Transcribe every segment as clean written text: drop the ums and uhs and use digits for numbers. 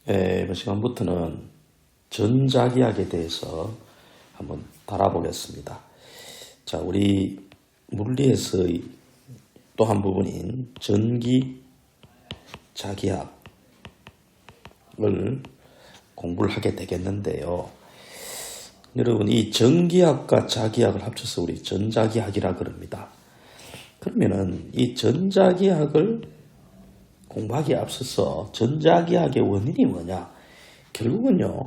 이번 시간부터는 전자기학에 대해서 한번 다뤄보겠습니다. 자, 우리 물리에서의 또 한 부분인 전기자기학을 공부를 하게 되겠는데요. 여러분, 이 전기학과 자기학을 합쳐서 우리 전자기학이라 그럽니다. 그러면은 이 전자기학을 공부하기에 앞서서 전자기학의 원인이 뭐냐? 결국은요,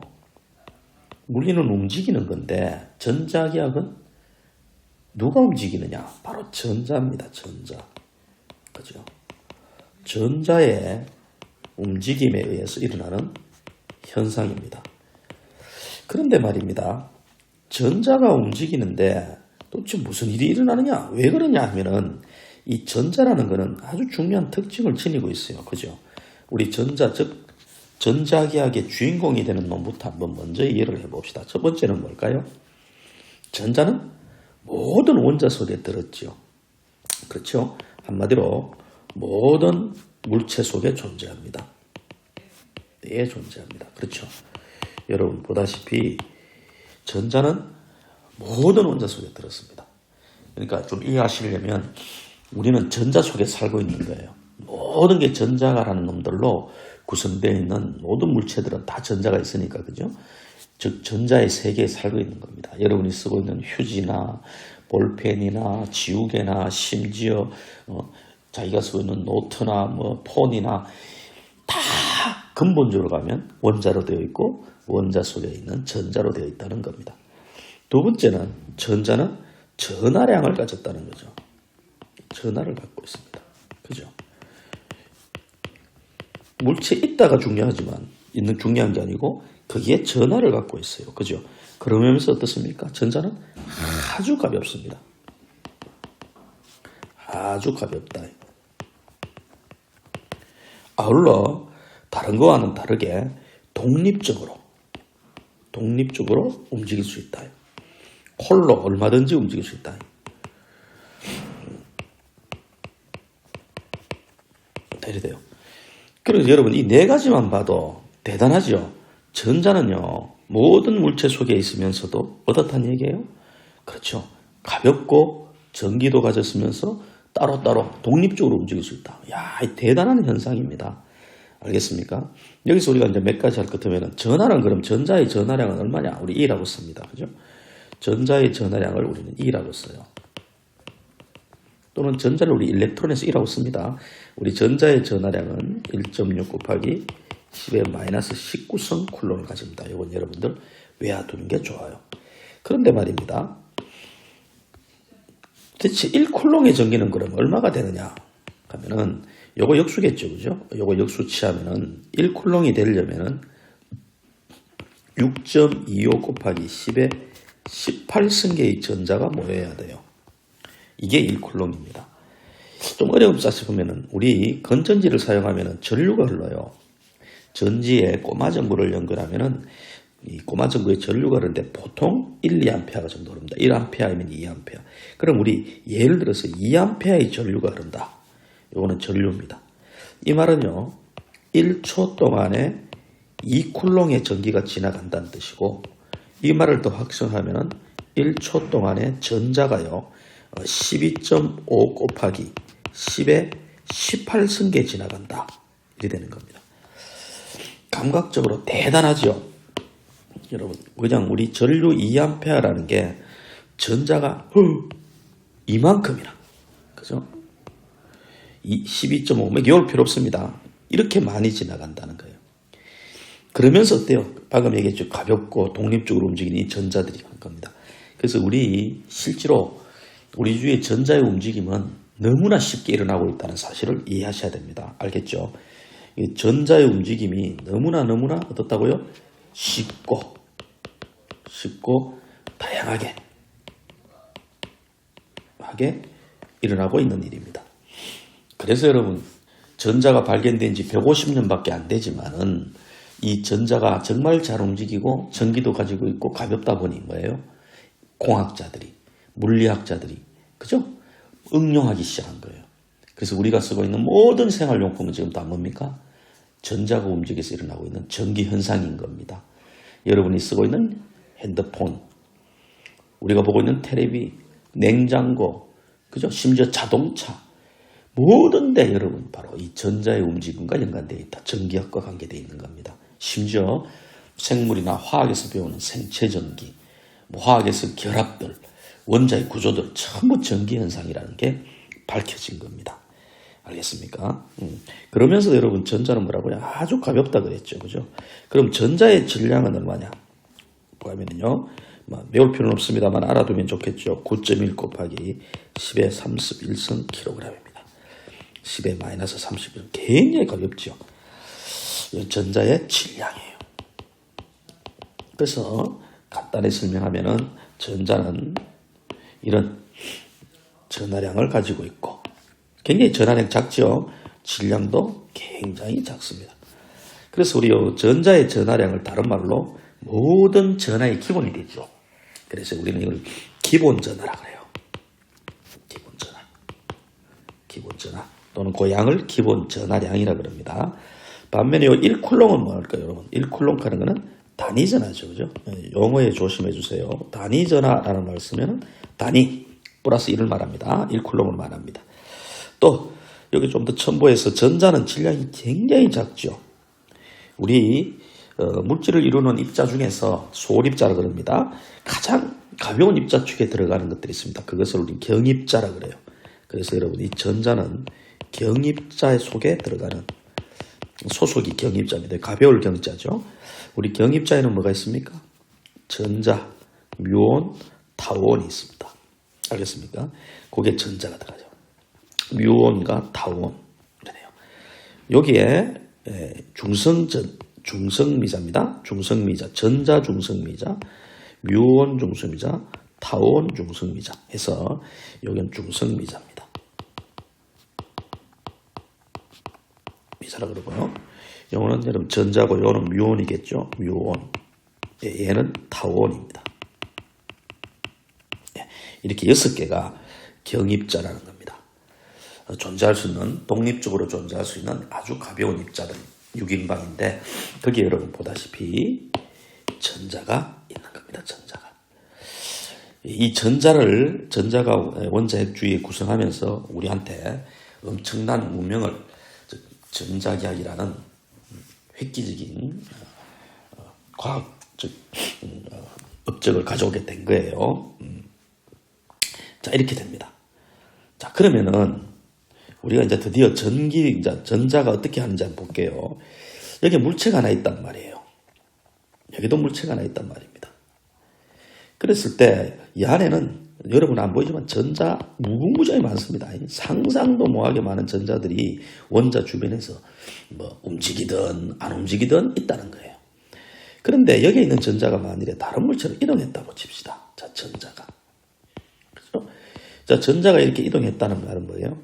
물리는 움직이는 건데 전자기학은 누가 움직이느냐? 바로 전자입니다. 전자. 그죠? 전자의 움직임에 의해서 일어나는 현상입니다. 그런데 말입니다. 전자가 움직이는데 도대체 무슨 일이 일어나느냐? 왜 그러냐 하면은 이 전자라는 것은 아주 중요한 특징을 지니고 있어요. 그죠? 우리 전자, 즉 전자기학의 주인공이 되는 놈부터 한번 먼저 이해를 해봅시다. 첫 번째는 뭘까요? 전자는 모든 원자 속에 들었죠. 그렇죠? 한마디로 모든 물체 속에 존재합니다. 예, 존재합니다. 그렇죠? 여러분 보다시피 전자는 모든 원자 속에 들었습니다. 그러니까 좀 이해하시려면 우리는 전자 속에 살고 있는 거예요. 모든 게 전자가라는 놈들로 구성되어 있는 모든 물체들은 다 전자가 있으니까, 그죠? 즉 전자의 세계에 살고 있는 겁니다. 여러분이 쓰고 있는 휴지나 볼펜이나 지우개나 심지어 자기가 쓰고 있는 노트나 폰이나 다 근본적으로 가면 원자로 되어 있고 원자 속에 있는 전자로 되어 있다는 겁니다. 두 번째는 전자는 전하량을 가졌다는 거죠. 전하를 갖고 있습니다. 그죠? 물체에 있다가 중요하지만 중요한 게 아니고 거기에 전하를 갖고 있어요. 그죠? 그러면서 어떻습니까? 전자는 아주 가볍습니다. 아주 가볍다. 아울러 다른 거와는 다르게 독립적으로 움직일 수 있다. 홀로 얼마든지 움직일 수 있다. 대리돼요. 그래서 여러분 이 네 가지만 봐도 대단하죠. 전자는요 모든 물체 속에 있으면서도 어떻다는 얘기예요? 그렇죠. 가볍고 전기도 가졌으면서 따로따로 독립적으로 움직일 수 있다. 야, 대단한 현상입니다. 알겠습니까? 여기서 우리가 이제 몇 가지 할 것 같으면 전하는 그럼 전자의 전하량은 얼마냐? 우리 E라고 씁니다. 그죠? 전자의 전하량을 우리는 E라고 써요. 또는 전자를 우리 일렉트론에서 E라고 씁니다. 우리 전자의 전하량은 1.6 곱하기 10의 마이너스 19성 쿨론을 가집니다. 이건 여러분들 외워두는 게 좋아요. 그런데 말입니다. 대체 1쿨롱의 전기는 그럼 얼마가 되느냐 하면은 요거 역수겠죠. 그죠? 요거 역수 취하면은 1쿨롱이 되려면은 6.25 곱하기 10의 18승계의 전자가 모여야 돼요. 이게 1쿨롱입니다. 좀 어렵다 싶으면은 우리 건전지를 사용하면은 전류가 흘러요. 전지에 꼬마전구를 연결하면은 이 꼬마전구에 전류가 흐르는데 보통 1, 2A 정도 흐릅니다. 1A이면 2A. 그럼 우리 예를 들어서 2A의 전류가 흐른다. 이거는 전류입니다. 이 말은요. 1초 동안에 2쿨롱의 전기가 지나간다는 뜻이고 이 말을 더 확정하면은 1초 동안에 전자가요. 12.5 곱하기 10의 18승계 지나간다. 이렇게 되는 겁니다. 감각적으로 대단하죠. 여러분 그냥 우리 전류 2A라는 게 전자가 이만큼이나 그죠? 12.5몇 개월 필요 없습니다. 이렇게 많이 지나간다는 거예요. 그러면서 어때요? 방금 얘기했죠. 가볍고 독립적으로 움직이는 이 전자들이 한 겁니다. 그래서 우리 실제로 우리 주위의 전자의 움직임은 너무나 쉽게 일어나고 있다는 사실을 이해하셔야 됩니다. 알겠죠? 이 전자의 움직임이 너무나 어떻다고요? 쉽고 다양하게 일어나고 있는 일입니다. 그래서 여러분 전자가 발견된 지 150년밖에 안 되지만은 이 전자가 정말 잘 움직이고 전기도 가지고 있고 가볍다 보니 뭐예요? 공학자들이 물리학자들이 그죠? 응용하기 시작한 거예요. 그래서 우리가 쓰고 있는 모든 생활용품은 지금 다 뭡니까? 전자가 움직여서 일어나고 있는 전기 현상인 겁니다. 여러분이 쓰고 있는 핸드폰, 우리가 보고 있는 텔레비, 냉장고, 그죠? 심지어 자동차, 모든 데 여러분 바로 이 전자의 움직임과 연관되어 있다. 전기학과 관계되어 있는 겁니다. 심지어 생물이나 화학에서 배우는 생체전기, 화학에서 결합들, 원자의 구조들 전부 전기현상이라는 게 밝혀진 겁니다. 알겠습니까? 그러면서 여러분 전자는 뭐라고요? 아주 가볍다 그랬죠. 그죠? 그럼 전자의 질량은 얼마냐? 보면요. 외울 필요는 없습니다만 알아두면 좋겠죠. 9.1 곱하기 10의 31성 kg입니다. 10의 마이너스 31. 굉장히 가볍죠. 전자의 질량이에요. 그래서 간단히 설명하면은 전자는 이런 전하량을 가지고 있고 굉장히 전하량 작죠. 질량도 굉장히 작습니다. 그래서 우리 전자의 전하량을 다른 말로 모든 전하의 기본이 되죠. 그래서 우리는 이걸 기본 전하라고 해요. 기본 전하. 기본 전하. 또는 그 양을 기본 전하량이라 그럽니다. 반면에 이 1쿨롱은 뭐랄까요, 여러분? 1쿨롱 하는 거는 단위 전하죠. 그죠? 용어에 조심해 주세요. 단위 전하라는 말 쓰면 단위 플러스 1을 말합니다. 1쿨롱을 말합니다. 또 여기 좀 더 첨부해서 전자는 질량이 굉장히 작죠. 우리 물질을 이루는 입자 중에서 소립자라 그럽니다. 가장 가벼운 입자 축에 들어가는 것들이 있습니다. 그것을 우리 경입자라 그래요. 그래서 여러분 이 전자는 경입자 속에 들어가는 소속이 경입자입니다. 가벼울 경자죠. 우리 경입자에는 뭐가 있습니까? 전자, 뮤온, 타우온이 있습니다. 알겠습니까? 그게 전자가 들어가죠. 뮤온과 타우온. 여기에 중성미자입니다. 중성미자, 전자 중성미자, 뮤온 중성미자, 타우온 중성미자 해서 여기는 중성미자입니다. 미자라 그러고요. 요거는 여러분 전자고 요거는 뮤온이겠죠. 뮤온. 얘는 타우온입니다. 이렇게 6개가 경입자라는 겁니다. 존재할 수 있는, 독립적으로 존재할 수 있는 아주 가벼운 입자들 6인방인데 거기에 여러분 보다시피 전자가 있는 겁니다. 전자가. 이 전자가 원자핵주의에 구성하면서 우리한테 엄청난 운명을 전자기학이라는 획기적인 과학적 업적을 가져오게 된 거예요. 자, 이렇게 됩니다. 자, 그러면은 우리가 이제 드디어 전자가 어떻게 하는지 한번 볼게요. 여기 물체가 하나 있단 말이에요. 여기도 물체가 하나 있단 말입니다. 그랬을 때 이 안에는 여러분 안 보이지만 전자 무궁무진하게 많습니다. 상상도 못하게 많은 전자들이 원자 주변에서 뭐 움직이든 안 움직이든 있다는 거예요. 그런데 여기에 있는 전자가 만일에 다른 물체로 이동했다고 칩시다. 자, 전자가. 그렇죠? 자, 전자가 이렇게 이동했다는 말은 뭐예요?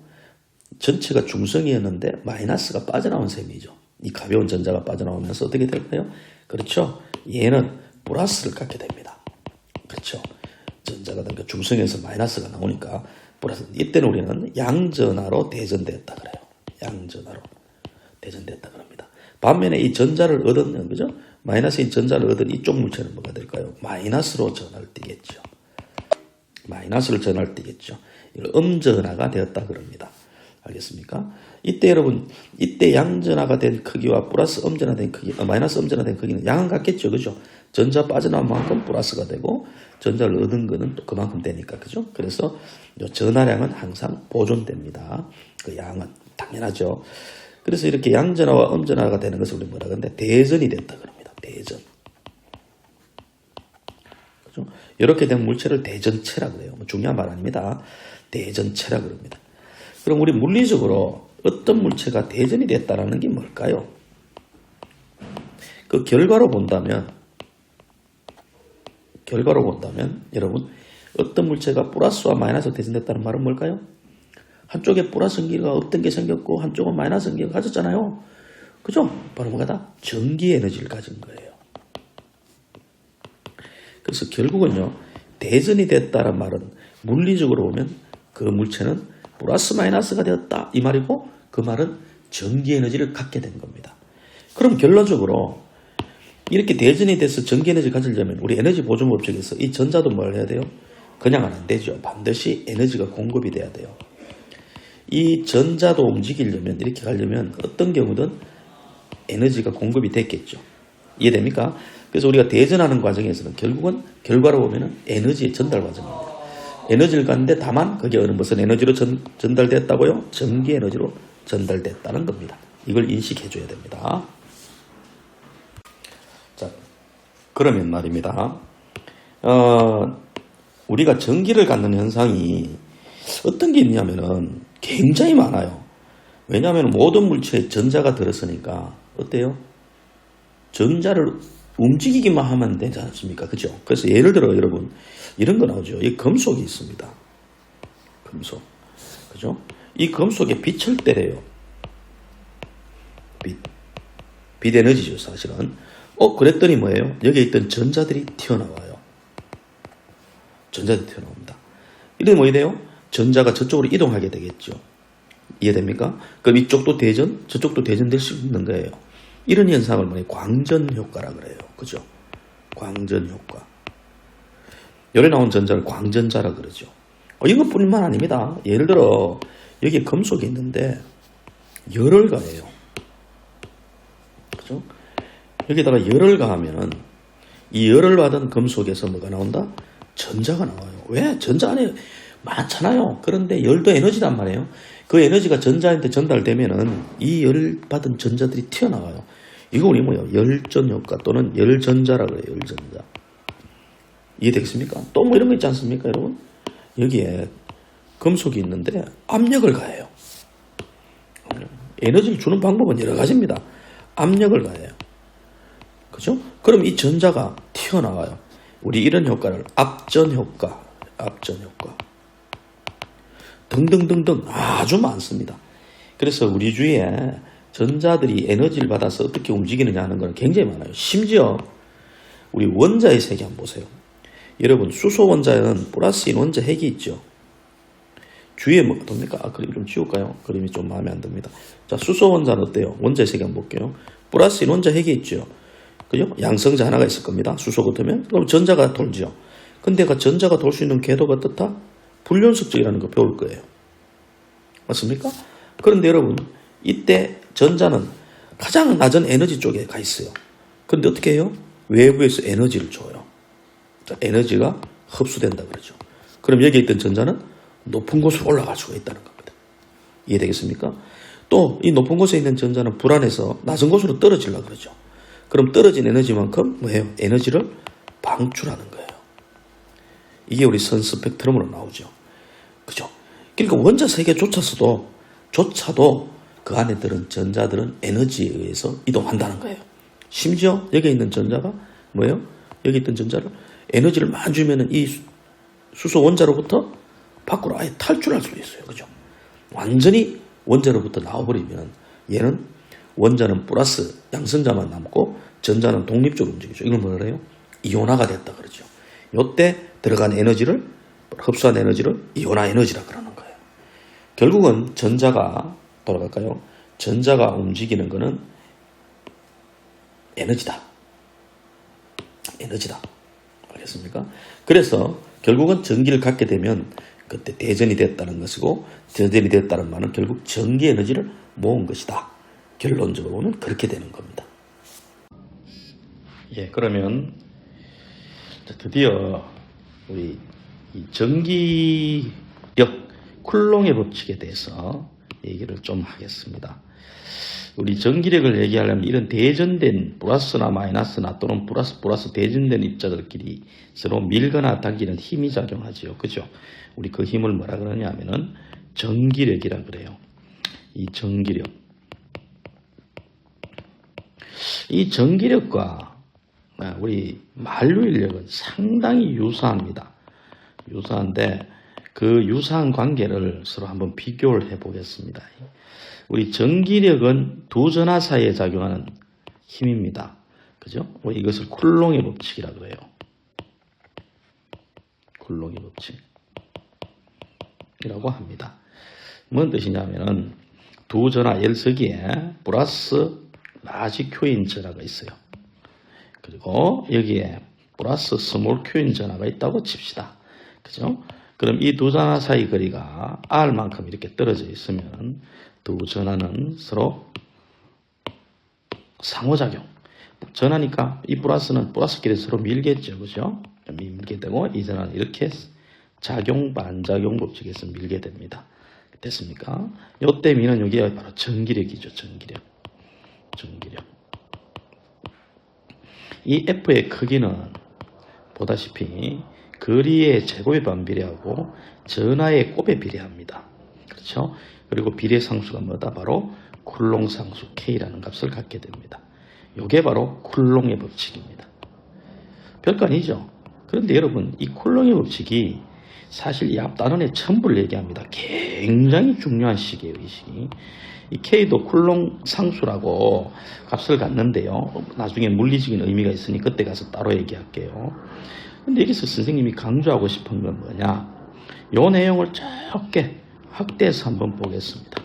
전체가 중성이었는데 마이너스가 빠져나온 셈이죠. 이 가벼운 전자가 빠져나오면서 어떻게 될까요? 그렇죠. 얘는 플러스를 갖게 됩니다. 그렇죠. 전자가 그러니까 중성에서 마이너스가 나오니까 플러스. 이때는 우리는 양전하로 대전됐다 그래요. 양전하로 대전됐다 그럽니다. 반면에 이 전자를 얻은 그죠? 마이너스인 전자를 얻은 이쪽 물체는 뭐가 될까요? 마이너스로 전하를 띠겠죠. 마이너스를 전하를 띠겠죠. 이걸 음전하가 되었다 그럽니다. 알겠습니까? 이때 여러분, 이때 양전하가 된 크기와 플러스 음전화된 크기, 마이너스 음전화된 크기는 양은 같겠죠. 그죠? 전자 빠져나온 만큼 플러스가 되고, 전자를 얻은 거는 또 그만큼 되니까. 그죠? 그래서 전하량은 항상 보존됩니다. 그 양은. 당연하죠. 그래서 이렇게 양전화와 음전화가 되는 것을 우리 뭐라 그러는데, 대전이 됐다 그럽니다. 대전. 그죠? 이렇게 된 물체를 대전체라고 해요. 중요한 말 아닙니다. 대전체라고 그럽니다. 그럼 우리 물리적으로 어떤 물체가 대전이 됐다라는 게 뭘까요? 그 결과로 본다면 여러분 어떤 물체가 플러스와 마이너스 대전됐다는 말은 뭘까요? 한쪽에 플러스 전기가 어떤 게 생겼고 한쪽은 마이너스 전기가 가졌잖아요. 그죠? 바로 뭐가다? 전기 에너지를 가진 거예요. 그래서 결국은요, 대전이 됐다는 말은 물리적으로 보면 그 물체는 플러스 마이너스가 되었다 이 말이고, 그 말은 전기 에너지를 갖게 된 겁니다. 그럼 결론적으로 이렇게 대전이 돼서 전기에너지 가지려면 우리 에너지 보존 법칙에서 이 전자도 뭘 해야 돼요? 그냥은 안 되죠. 반드시 에너지가 공급이 돼야 돼요. 이 전자도 움직이려면 이렇게 가려면 어떤 경우든 에너지가 공급이 됐겠죠. 이해됩니까? 그래서 우리가 대전하는 과정에서는 결국은 결과로 보면은 에너지의 전달 과정입니다. 에너지를 갔는데 다만 그게 무슨 에너지로 전달됐다고요? 전기 에너지로 전달됐다는 겁니다. 이걸 인식해 줘야 됩니다. 자, 그러면 말입니다. 우리가 전기를 갖는 현상이 어떤 게 있냐면은 굉장히 많아요. 왜냐하면 모든 물체에 전자가 들었으니까 어때요? 전자를 움직이기만 하면 되지 않습니까? 그죠? 그래서 예를 들어 여러분 이런 거 나오죠. 이 금속이 있습니다. 금속. 그죠? 이 금속에 빛을 때려요. 빛 에너지죠, 사실은. 그랬더니 뭐예요? 여기에 있던 전자들이 튀어나와요. 전자들이 튀어나옵니다. 이러면 뭐 돼요? 전자가 저쪽으로 이동하게 되겠죠. 이해됩니까? 그럼 이쪽도 대전, 저쪽도 대전될 수 있는 거예요. 이런 현상을 뭐예요? 광전 효과라 그래요. 그죠? 광전 효과. 열에 나온 전자를 광전자라 그러죠. 이것뿐만 아닙니다. 예를 들어 여기 금속이 있는데 열을 가해요. 그죠? 여기다가 열을 가하면은 이 열을 받은 금속에서 뭐가 나온다? 전자가 나와요. 왜? 전자 안에 많잖아요. 그런데 열도 에너지란 말이에요. 그 에너지가 전자한테 전달되면은 이 열을 받은 전자들이 튀어나와요. 이거 우리 뭐예요? 열전 효과 또는 열전자라 그래요. 열전자. 이해되겠습니까? 또 뭐 이런 거 있지 않습니까, 여러분? 여기에 금속이 있는데 압력을 가해요. 에너지를 주는 방법은 여러 가지입니다. 압력을 가해요. 그죠? 그럼 이 전자가 튀어나와요. 우리 이런 효과를 압전 효과 등등등등 아주 많습니다. 그래서 우리 주위에 전자들이 에너지를 받아서 어떻게 움직이느냐 하는 건 굉장히 많아요. 심지어 우리 원자의 세계 한번 보세요. 여러분 수소 원자에는 플러스인 원자 핵이 있죠. 주위에 뭐가 됩니까? 그림 좀 지울까요? 그림이 좀 마음에 안 듭니다. 자, 수소 원자는 어때요? 원자의 세계 한번 볼게요. 플러스인 원자 핵이 있죠. 그죠? 양성자 하나가 있을 겁니다. 수소 같으면. 그럼 전자가 돌죠. 근데 그 전자가 돌 수 있는 궤도가 어떻다? 불연속적이라는 거 배울 거예요. 맞습니까? 그런데 여러분, 이때 전자는 가장 낮은 에너지 쪽에 가 있어요. 근데 어떻게 해요? 외부에서 에너지를 줘요. 자, 에너지가 흡수된다 그러죠. 그럼 여기에 있던 전자는 높은 곳으로 올라갈 수가 있다는 겁니다. 이해되겠습니까? 또 이 높은 곳에 있는 전자는 불안해서 낮은 곳으로 떨어지려고 그러죠. 그럼 떨어진 에너지만큼 뭐예요? 에너지를 방출하는 거예요. 이게 우리 선 스펙트럼으로 나오죠. 그죠? 그러니까 원자 세계조차도 그 안에 들은 전자들은 에너지에 의해서 이동한다는 거예요. 심지어 여기 있는 전자가 뭐예요? 여기 있던 전자를 에너지를 많이 주면은 이 수소 원자로부터 밖으로 아예 탈출할 수 있어요. 그죠? 완전히 원자로부터 나와버리면 얘는 원자는 플러스 양성자만 남고 전자는 독립적으로 움직이죠. 이걸 뭐라 해요? 이온화가 됐다 그러죠. 이때 들어간 에너지를 흡수한 에너지를 이온화 에너지라 그러는 거예요. 결국은 전자가 돌아갈까요? 전자가 움직이는 거는 에너지다. 알겠습니까? 그래서 결국은 전기를 갖게 되면 그때 대전이 됐다는 것이고 대전이 됐다는 말은 결국 전기 에너지를 모은 것이다. 결론적으로 보면 그렇게 되는 겁니다. 예, 그러면 드디어 우리 이 전기력 쿨롱의 법칙에 대해서 얘기를 좀 하겠습니다. 우리 전기력을 얘기하려면 이런 대전된 플러스나 마이너스나 또는 플러스 대전된 입자들끼리 서로 밀거나 당기는 힘이 작용하지요. 그죠? 우리 그 힘을 뭐라 그러냐 하면은 전기력이라 그래요. 이 전기력. 이 전기력과 우리 만류인력은 상당히 유사합니다. 유사한데 그 유사한 관계를 서로 한번 비교를 해보겠습니다. 우리 전기력은 두 전하 사이에 작용하는 힘입니다. 그죠? 이것을 쿨롱의 법칙이라고 해요. 쿨롱의 법칙이라고 합니다. 뭔 뜻이냐면은 두 전하 열서기에 플러스 라지 Q인 전하가 있어요. 그리고 여기에 플러스 스몰 Q인 전하가 있다고 칩시다. 그죠? 그럼 이 두 전하 사이 거리가 R만큼 이렇게 떨어져 있으면 두 전하는 서로 상호작용. 전하니까 이 플러스는 플러스끼리 서로 밀겠죠. 그죠? 밀게 되고 이 전하는 이렇게 작용, 반작용 법칙에서 밀게 됩니다. 됐습니까? 요때 미는 여기가 바로 전기력이죠. 전기력. 이 F의 크기는 보다시피 거리의 제곱에 반비례하고 전하의 곱에 비례합니다. 그렇죠? 그리고 비례 상수가 뭐다? 바로 쿨롱 상수 K라는 값을 갖게 됩니다. 이게 바로 쿨롱의 법칙입니다. 별거 아니죠? 그런데 여러분, 이 쿨롱의 법칙이 사실 이 앞 단원의 첨부를 얘기합니다. 굉장히 중요한 식이에요, 이 식이. 이 K도 쿨롱 상수라고 값을 갖는데요. 나중에 물리적인 의미가 있으니 그때 가서 따로 얘기할게요. 근데 여기서 선생님이 강조하고 싶은 건 뭐냐? 요 내용을 짧게 확대해서 한번 보겠습니다.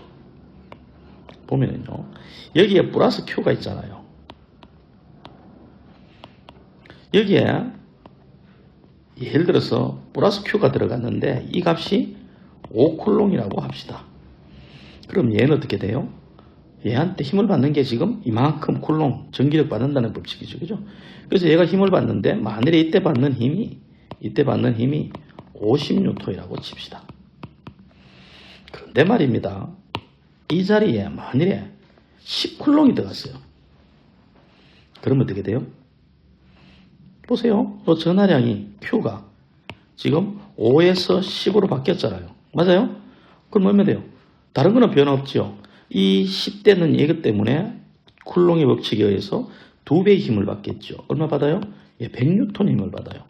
보면은요, 여기에 플러스 Q가 있잖아요. 여기에 예를 들어서 플러스 Q가 들어갔는데 이 값이 5쿨롱이라고 합시다. 그럼 얘는 어떻게 돼요? 얘한테 힘을 받는 게 지금 이만큼 쿨롱 전기력 받는다는 법칙이죠. 그죠? 그래서 얘가 힘을 받는데 만일에 이때 받는 힘이 50N이라고 칩시다. 그런데 말입니다. 이 자리에 만일에 10쿨롱이 들어갔어요. 그러면 어떻게 돼요? 보세요. 이 전하량이 Q가 지금 5에서 10으로 바뀌었잖아요. 맞아요? 그럼 뭐면 돼요? 다른 거는 변화 없죠. 이 10대는 이것 때문에 쿨롱의 법칙에 의해서 2배의 힘을 받겠죠. 얼마 받아요? 100N 힘을 받아요.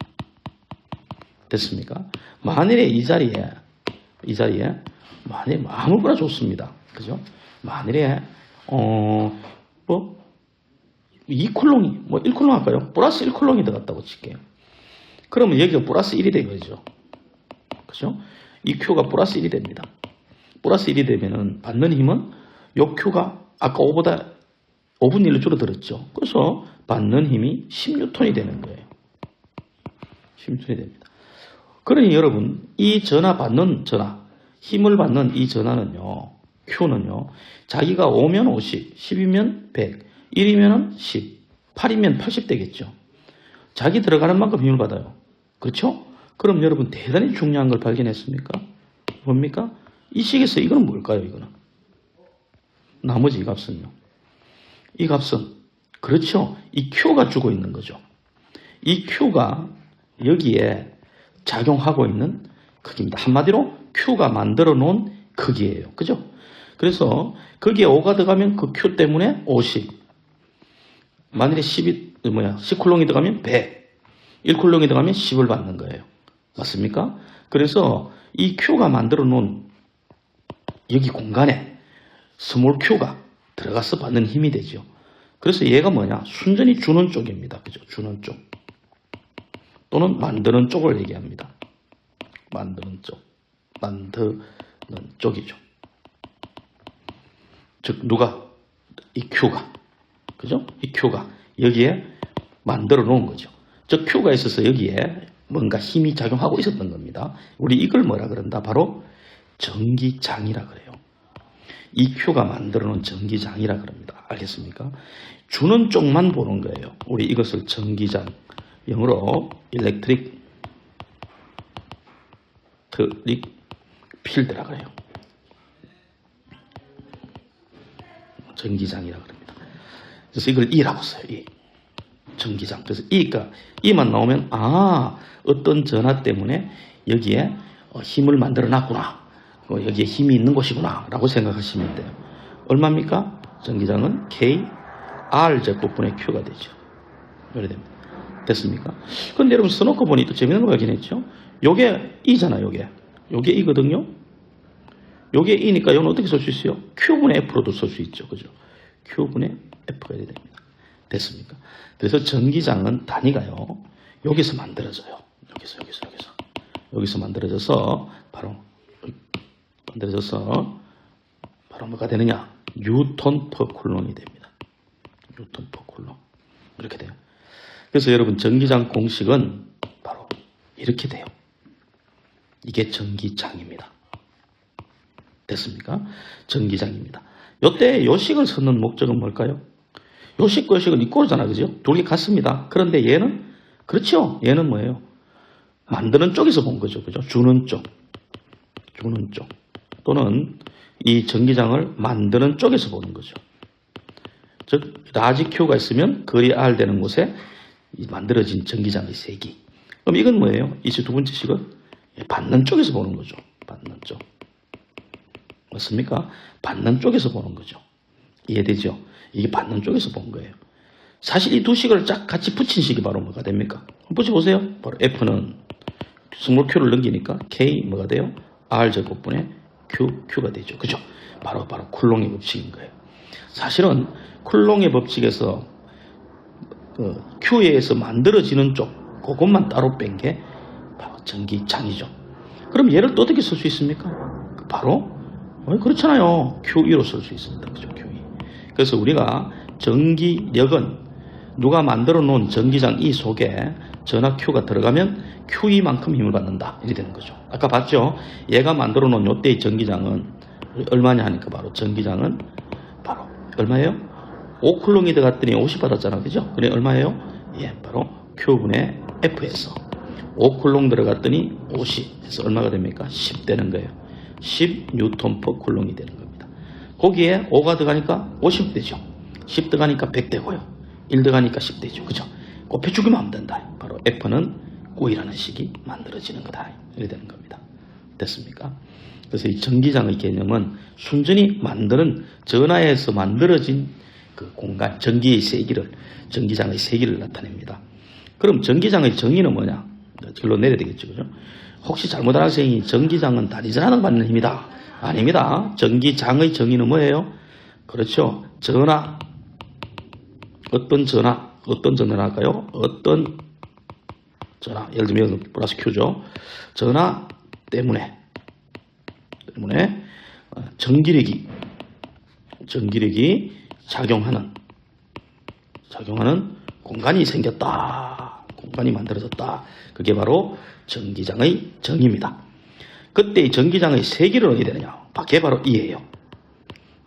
됐습니까? 만일에 이 자리에 만일에 아무거나 좋습니다. 그죠? 만일에 2쿨롱이 1쿨롱 할까요? 플러스 1쿨롱이 들어갔다고 칠게요. 그러면 여기가 플러스 1이 된 거죠. 그죠? 이 Q가 플러스 1이 됩니다. 플러스 1이 되면은 받는 힘은 요 Q가 아까 5보다 5분의 1로 줄어들었죠. 그래서 받는 힘이 10N이 되는 거예요. 10N이 됩니다. 그러니 여러분, 이 전하 받는 전하, 힘을 받는 이 전하는요, Q는요, 자기가 5면 50, 10이면 100, 1이면 10, 8이면 80 되겠죠. 자기 들어가는 만큼 힘을 받아요. 그렇죠? 그럼 여러분 대단히 중요한 걸 발견했습니까? 뭡니까? 이 식에서 이거는 뭘까요? 이거는 나머지 이 값은요. 이 값은 그렇죠. 이 Q가 주고 있는 거죠. 이 Q가 여기에 작용하고 있는 크기입니다. 한마디로 Q가 만들어 놓은 크기예요. 그죠? 그래서 거기에 5가 들어가면 그 Q 때문에 50. 만일에 10쿨롱이 들어가면 100. 1쿨롱이 들어가면 10을 받는 거예요. 맞습니까? 그래서 이 Q가 만들어 놓은 여기 공간에 스몰 Q가 들어가서 받는 힘이 되죠. 그래서 얘가 뭐냐? 순전히 주는 쪽입니다. 그죠? 주는 쪽. 또는 만드는 쪽을 얘기합니다. 만드는 쪽. 만드는 쪽이죠. 즉, 누가? 이 Q가. 그죠? 이 Q가 여기에 만들어 놓은 거죠. 즉, Q가 있어서 여기에 뭔가 힘이 작용하고 있었던 겁니다. 우리 이걸 뭐라 그런다? 바로 전기장이라 그래요. 이 Q가 만들어 놓은 전기장이라 그럽니다. 알겠습니까? 주는 쪽만 보는 거예요. 우리 이것을 전기장, 영어로 electric 필드라 그래요. 전기장이라 그럽니다. 그래서 이걸 E라고 써요. E. 전기장. 그래서 E만 나오면 어떤 전하 때문에 여기에 힘을 만들어 놨구나. 여기에 힘이 있는 곳이구나 라고 생각하시면 돼요. 얼마입니까? 전기장은 K, R 제곱분의 Q가 되죠. 이렇게 됩니다. 됐습니까? 그런데 여러분 써놓고 보니 또 재밌는 거 발견했죠? 요게 E잖아요. 요게 E거든요. 요게 E니까 이건 어떻게 쓸 수 있어요? Q분의 F로도 쓸 수 있죠. 그죠? Q분의 F가 됩니다. 됐습니까? 그래서 전기장은 단위가요. 여기서 만들어져요. 여기서 만들어져서 바로 뭐가 되느냐? 뉴턴 퍼 쿨롱이 됩니다. 뉴턴/쿨 이렇게 돼요. 그래서 여러분 전기장 공식은 바로 이렇게 돼요. 이게 전기장입니다. 됐습니까? 전기장입니다. 요때 요식을 쓰는 목적은 뭘까요? 요식과 요식은 이꼬르잖아, 그죠? 둘이 같습니다. 그런데 얘는 그렇죠. 얘는 뭐예요? 만드는 쪽에서 본 거죠, 그죠? 주는 쪽, 또는 이 전기장을 만드는 쪽에서 보는 거죠. 즉 라지 Q가 있으면 거리 R 되는 곳에 만들어진 전기장의 세기. 그럼 이건 뭐예요? 이 두 번째 식은 받는 쪽에서 보는 거죠. 받는 쪽. 맞습니까? 받는 쪽에서 보는 거죠. 이해되죠? 이게 받는 쪽에서 본 거예요. 사실 이 두 식을 쫙 같이 붙인 식이 바로 뭐가 됩니까? 붙여보세요. 바로 F는 스몰 Q를 넘기니까 K 뭐가 돼요? R 제곱분의 Q가 되죠. 그죠? 바로 쿨롱의 법칙인 거예요. 사실은 쿨롱의 법칙에서 Q에 의해서 만들어지는 쪽, 그것만 따로 뺀 게 바로 전기장이죠. 그럼 얘를 또 어떻게 쓸 수 있습니까? 바로 그렇잖아요. QE로 쓸 수 있습니다. 그죠? QE. 그래서 우리가 전기력은 누가 만들어 놓은 전기장 E 속에 전하 Q가 들어가면 QE만큼 힘을 받는다. 이렇게 되는 거죠. 아까 봤죠? 얘가 만들어 놓은 요때의 전기장은 얼마냐 하니까 바로 전기장은 바로 얼마예요? 5쿨롱이 들어갔더니 50 받았잖아. 그죠? 그래 얼마예요? 예, 바로 Q분의 F에서 5쿨롱 들어갔더니 50 해서 얼마가 됩니까? 10 되는 거예요. 10 뉴턴 퍼 쿨롱이 되는 겁니다. 거기에 5가 들어가니까 50 되죠. 10 들어가니까 100 되고요. 1 들어가니까 10 되죠. 그죠? 곱해주기만 하면 된다. 바로 F는 Q이라는 식이 만들어지는 거다. 이렇게 되는 겁니다. 됐습니까? 그래서 이 전기장의 개념은 순전히 만드는 전하에서 만들어진 그 공간, 전기의 세기를, 전기장의 세기를 나타냅니다. 그럼 전기장의 정의는 뭐냐? 결론 내려야 되겠죠. 그죠? 혹시 잘못한 학생이 전기장은 단위 전하당 받는 힘이다. 아닙니다. 전기장의 정의는 뭐예요? 그렇죠. 전하. 어떤 전화를 할까요? 어떤 전화. 예를 들면 플러스 Q죠. 전하 때문에 전기력이 작용하는 공간이 생겼다. 공간이 만들어졌다. 그게 바로 전기장의 정의입니다. 그때 이 전기장의 세기를 어떻게 되느냐? 그게 바로 E예요.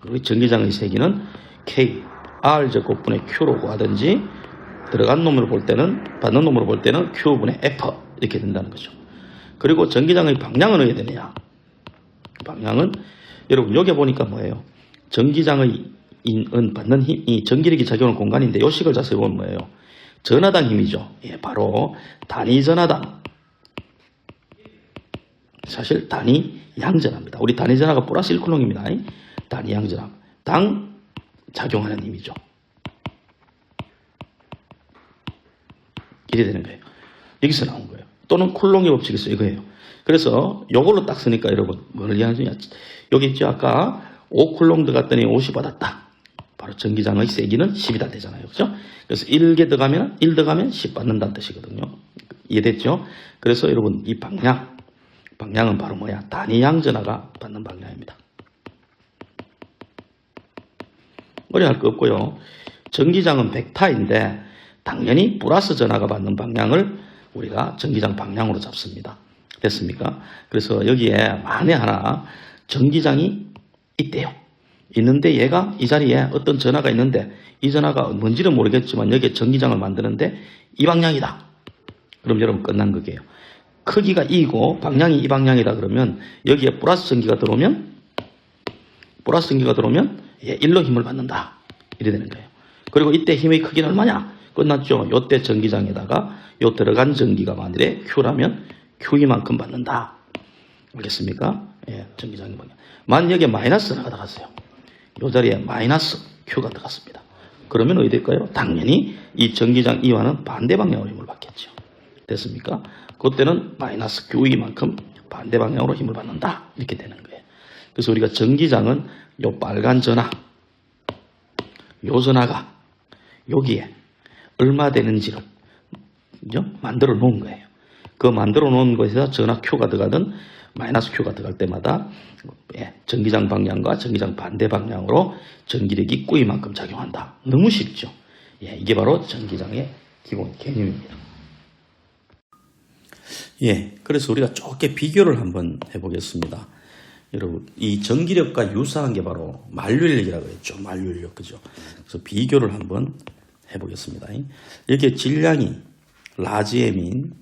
그리고 전기장의 세기는 K, R 제곱분의 Q로 하든지 들어간 놈으로 볼 때는 받는 놈으로 볼 때는 Q분의 F 이렇게 된다는 거죠. 그리고 전기장의 방향은 어떻게 되느냐? 방향은 여러분 여기 보니까 뭐예요? 전기장의 받는 힘, 이 전기력이 작용하는 공간인데 이 식을 자세히 보면 뭐예요? 전하당 힘이죠. 예, 바로 단위 전하당. 사실 단위 양전하입니다. 우리 단위 전하가 플러스 1쿨롱입니다. 단위 양전하. 당 작용하는 힘이죠. 이래 되는 거예요. 여기서 나온 거예요. 또는 쿨롱의 법칙에서 이거예요. 그래서 요걸로 딱 쓰니까 여러분 뭘 이해하느냐? 여기 있죠. 아까 5쿨롱 들어갔더니 50 받았다. 바로 전기장의 세기는 10이다 되잖아요. 그죠? 그래서 1 들어가면 10 받는다는 뜻이거든요. 이해됐죠? 그래서 여러분 이 방향은 바로 뭐야? 단위 양전하가 받는 방향입니다. 어려할 거 없고요. 전기장은 벡터인데 당연히 플러스 전하가 받는 방향을 우리가 전기장 방향으로 잡습니다. 됐습니까? 그래서 여기에 만에 하나 전기장이 있대요. 있는데 얘가 이 자리에 어떤 전하가 있는데 이 전하가 뭔지는 모르겠지만 여기에 전기장을 만드는데 이 방향이다. 그럼 여러분 끝난 거예요. 크기가 E고 방향이 이 방향이다 그러면 여기에 플러스 전기가 들어오면 예, 1로 힘을 받는다. 이래 되는 거예요. 그리고 이때 힘의 크기는 얼마냐? 끝났죠. 요때 전기장에다가 요 들어간 전기가 만일에 Q라면 Q이만큼 받는다. 알겠습니까? 예, 전기장의 방향. 만약에 마이너스 하나가 들어갔어요. 요 자리에 마이너스 Q가 들어갔습니다. 그러면 어디 될까요? 당연히 이 전기장 E와는 반대 방향으로 힘을 받겠죠. 됐습니까? 그때는 마이너스 QE만큼 반대 방향으로 힘을 받는다. 이렇게 되는 거예요. 그래서 우리가 전기장은 요 빨간 전하, 요 전하가 여기에 얼마 되는지를 만들어 놓은 거예요. 그 만들어 놓은 것에서 전하 Q가 들어가든 마이너스 Q가 들어갈 때마다 전기장 방향과 전기장 반대 방향으로 전기력이 Q이만큼 작용한다. 너무 쉽죠. 예, 이게 바로 전기장의 기본 개념입니다. 예, 그래서 우리가 좁게 비교를 한번 해보겠습니다. 여러분, 이 전기력과 유사한 게 바로 만류인력이라고 했죠. 만류인력, 그죠? 그래서 비교를 한번 해보겠습니다. 여기에 질량이 라지 M인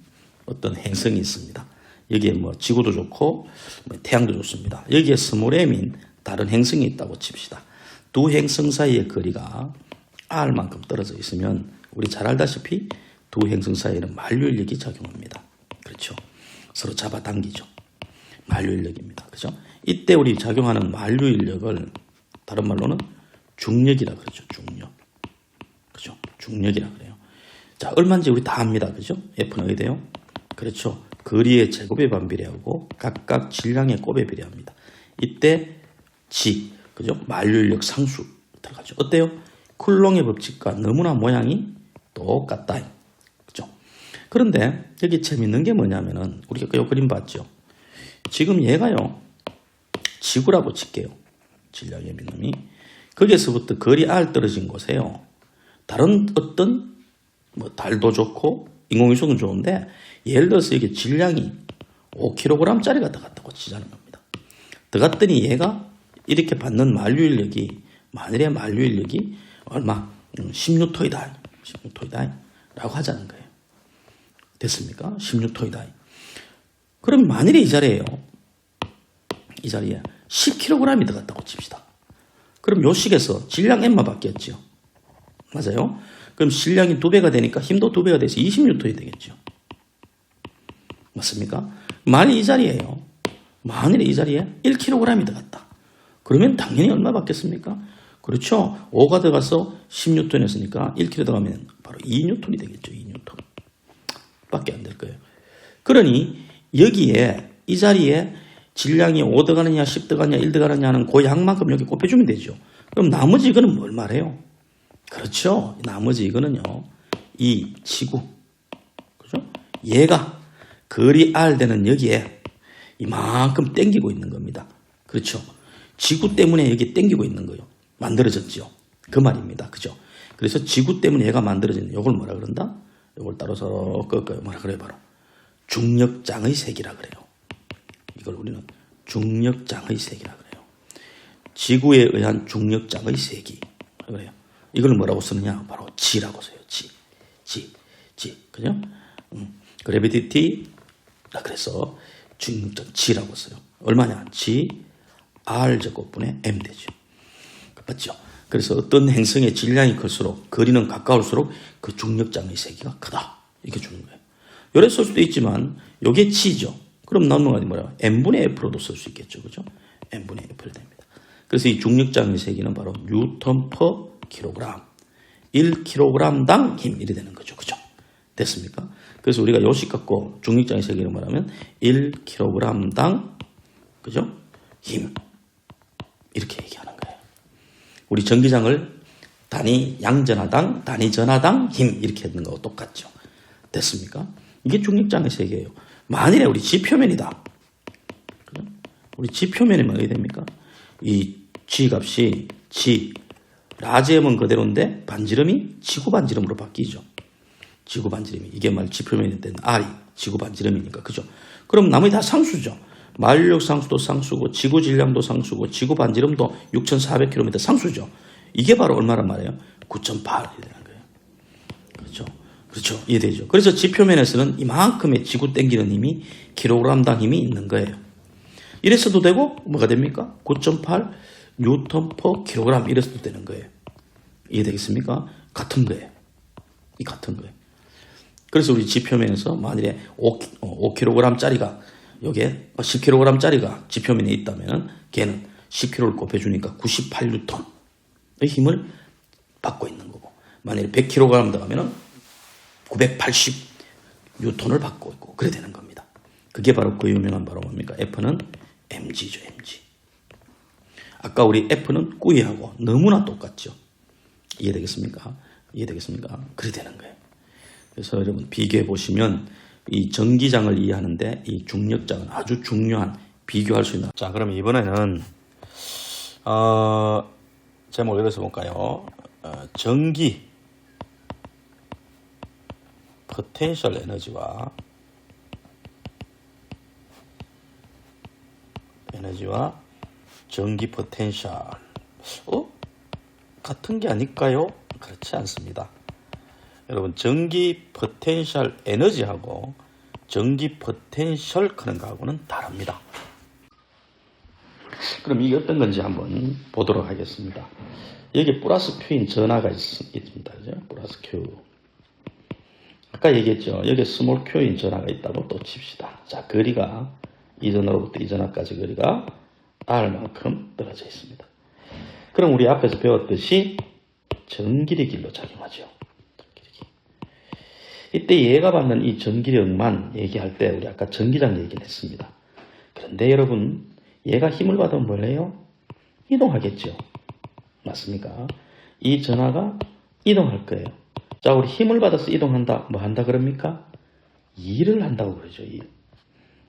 어떤 행성이 있습니다. 여기에 뭐 지구도 좋고 태양도 좋습니다. 여기에 스몰 M인 다른 행성이 있다고 칩시다. 두 행성 사이의 거리가 R만큼 떨어져 있으면 우리 잘 알다시피 두 행성 사이에는 만류인력이 작용합니다. 그렇죠? 서로 잡아당기죠. 만류인력입니다. 그죠? 이때 우리 작용하는 만류인력을 다른 말로는 중력이라 그러죠. 중력. 그죠? 중력이라 그래요. 자, 얼마인지 우리 다 압니다. 그죠? F는 어디 돼요? 그렇죠. 거리의 제곱에 반비례하고 각각 질량의 곱에 비례합니다. 이때 G, 그죠? 만류인력 상수 들어가죠. 어때요? 쿨롱의 법칙과 너무나 모양이 똑같다. 그죠? 그런데 여기 재밌는 게 뭐냐면은 우리가 이 그림 봤죠? 지금 얘가요. 지구라고 칠게요. 질량의 민놈이. 거기에서부터 거리 R 떨어진 곳에요. 다른 어떤 뭐 달도 좋고 인공위성은 좋은데 예를 들어서 여기 질량이 5kg짜리가 들어갔다고 치자는 겁니다. 들어갔더니 얘가 이렇게 받는 만류인력이 만일의 만류인력이 얼마? 10N이다. 10N이다. 라고 하자는 거예요. 됐습니까? 10N이다. 그럼 만일에 이 자리에요. 이 자리에 10kg이 들어갔다고 칩시다. 그럼 요 식에서 질량 M만 바뀌었죠. 맞아요? 그럼 질량이 2배가 되니까 힘도 2배가 돼서 20N이 되겠죠. 맞습니까? 만일 이 자리에요. 만일에 이 자리에 1kg이 들어갔다. 그러면 당연히 얼마 받겠습니까? 그렇죠. 5가 들어가서 10N이었으니까 1kg 들어가면 바로 2N이 되겠죠. 2N. 밖에 안 될 거예요. 그러니 여기에 이 자리에 질량이 5 들어가느냐 10 들어가느냐 1 들어가느냐 하는 그 양만큼 여기 곱해주면 되죠. 그럼 나머지 이거는 뭘 말해요? 그렇죠. 나머지 이거는요. 이 지구. 그죠? 얘가 거리 R 되는 여기에 이만큼 땡기고 있는 겁니다. 그렇죠. 지구 때문에 여기 땡기고 있는 거예요. 만들어졌죠. 그 말입니다. 그죠? 그래서 지구 때문에 얘가 만들어지는 이걸 뭐라 그런다? 이걸 따로서 꺾어요. 뭐라 그래요? 바로 중력장의 색이라 그래요. 이걸 우리는 중력장의 색이라 그래요. 지구에 의한 중력장의 색이 그래요. 이걸 뭐라고 쓰느냐? 바로 G라고 써요. G. 그죠? 그래비티티 그래서 중력장 G라고 써요. 얼마냐? G R 제곱분의 M 되죠. 맞죠? 그래서 어떤 행성의 질량이 클수록 거리는 가까울수록 그 중력장의 세기가 크다. 이렇게 주는 거예요. 요래 쓸 수도 있지만 요게 G죠. 그럼 나누면 뭐라고? N분의 F로도 쓸 수 있겠죠. 그죠? N분의 F를 됩니다. 그래서 이 중력장의 세기는 바로 뉴턴 퍼 킬로그램. 1kg당 힘 이래 되는 거죠. 그죠? 됐습니까? 그래서 우리가 요식 갖고 중력장의 세기를 말하면 1kg당 그죠? 힘. 이렇게 얘기하는 거예요. 우리 전기장을 단위 양전하당, 단위 전하당 힘 이렇게 했는 거하고 똑같죠. 됐습니까? 이게 중력장의 세계예요. 만일에 우리 지표면이다. 그죠? 우리 지표면이면 어떻게 됩니까? 이 G 값이 G, 라지 M은 그대로인데 반지름이 지구 반지름으로 바뀌죠. 지구 반지름이. 이게 말 지표면일 때는 R이 지구 반지름이니까. 그죠? 그럼 나머지 다 상수죠. 만류력 상수도 상수고 지구 질량도 상수고 지구 반지름도 6,400km 상수죠. 이게 바로 얼마란 말이에요? 9.8이 되는 거예요. 그렇죠? 그렇죠. 이해되죠? 그래서 지표면에서는 이만큼의 지구 땡기는 힘이 킬로그램당 힘이 있는 거예요. 이랬어도 되고 뭐가 됩니까? 9.8 뉴턴 퍼 킬로그램 이랬어도 되는 거예요. 이해되겠습니까? 같은 거예요. 이 같은 거예요. 그래서 우리 지표면에서 만일에 5kg짜리가 여기에 10kg짜리가 지표면에 있다면 걔는 10kg를 곱해주니까 98N의 힘을 받고 있는 거고 만약에 100kg 들어가면 980N을 받고 있고 그래 되는 겁니다. 그게 바로 그 유명한 바로 뭡니까? F는 mg죠. mg. 아까 우리 F는 꾸이하고 너무나 똑같죠. 이해되겠습니까? 이해되겠습니까? 그래 되는 거예요. 그래서 여러분 비교해 보시면 이 전기장을 이해하는데 이 중력장은 아주 중요한 비교할 수 있는. 자, 그럼 이번에는 제목을 읽어서 볼까요? 전기 포텐셜 에너지와 전기 포텐셜 같은 게 아닐까요? 그렇지 않습니다. 여러분, 전기 포텐셜 에너지하고 전기 포텐셜 그런 거하고는 다릅니다. 그럼 이게 어떤 건지 한번 보도록 하겠습니다. 여기 플러스 Q인 전하가 있습니다. 그죠? 플러스 Q. 아까 얘기했죠. 여기 스몰 Q인 전하가 있다고 또 칩시다. 자, 거리가 이 전하로부터 이 전하까지 거리가 R만큼 떨어져 있습니다. 그럼 우리 앞에서 배웠듯이 전기력 길로 작용하죠. 이때 얘가 받는 이 전기력만 얘기할 때 우리 아까 전기장 얘기를 했습니다. 그런데 여러분, 얘가 힘을 받으면 뭘 해요? 이동하겠죠. 맞습니까? 이 전하가 이동할 거예요. 자, 우리 힘을 받아서 이동한다. 뭐 한다 그럽니까? 일을 한다고 그러죠. 일.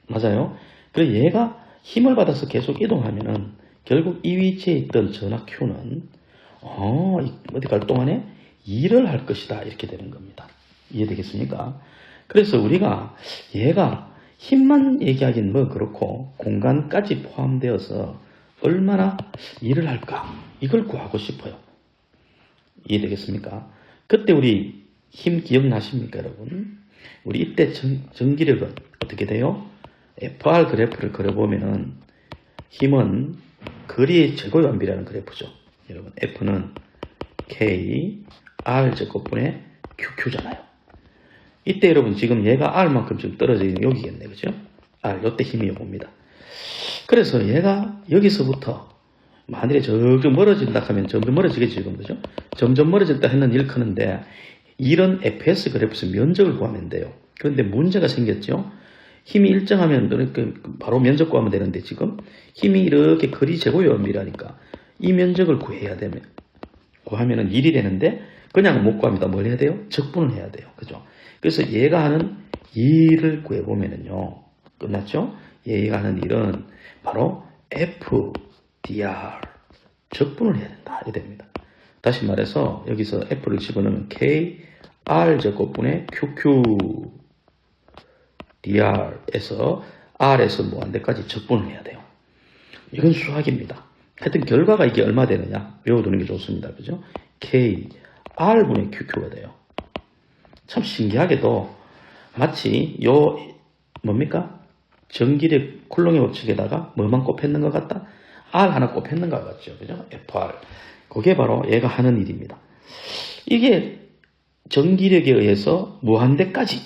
맞아요. 그래서 얘가 힘을 받아서 계속 이동하면은 결국 이 위치에 있던 전하 Q는 어디 갈 동안에 일을 할 것이다. 이렇게 되는 겁니다. 이해되겠습니까? 그래서 우리가 얘가 힘만 얘기하긴 뭐 그렇고 공간까지 포함되어서 얼마나 일을 할까? 이걸 구하고 싶어요. 이해되겠습니까? 그때 우리 힘 기억나십니까, 여러분? 우리 이때 전기력은 어떻게 돼요? FR 그래프를 그려보면 힘은 거리의 제곱연비라는 그래프죠. 여러분, F는 K, R 제곱분의 QQ잖아요. 이때 여러분 지금 얘가 R만큼 지금 떨어져 있는 여기겠네. 그죠? R, 요때 힘이 요겁니다. 그래서 얘가 여기서부터 만일에 점점 멀어진다 하면 점점 멀어지겠지, 지금. 그죠? 점점 멀어진다 했는 일컫는데 이런 FS 그래프에서 면적을 구하면 돼요. 그런데 문제가 생겼죠? 힘이 일정하면 바로 면적 구하면 되는데 지금 힘이 이렇게 거리 제곱연비라니까 이 면적을 구하면은 1이 되는데 그냥 못 구합니다. 뭘 해야 돼요? 적분을 해야 돼요. 그죠? 그래서 얘가 하는 일을 구해보면은요. 끝났죠? 얘가 하는 일은 바로 FDR. 적분을 해야 된다. 이렇게 됩니다. 다시 말해서 여기서 F를 집어넣으면 KR 제곱분의 QQDR에서 R에서 무한대까지 적분을 해야 돼요. 이건 수학입니다. 하여튼 결과가 이게 얼마 되느냐 외워두는 게 좋습니다. 그죠? K, R분의 QQ가 돼요. 참 신기하게도 마치 뭡니까? 전기력 쿨롱의 법칙에다가 뭐만 곱했는 것 같다? R 하나 곱했는 것 같죠. 그죠? FR. 그게 바로 얘가 하는 일입니다. 이게 전기력에 의해서 무한대까지,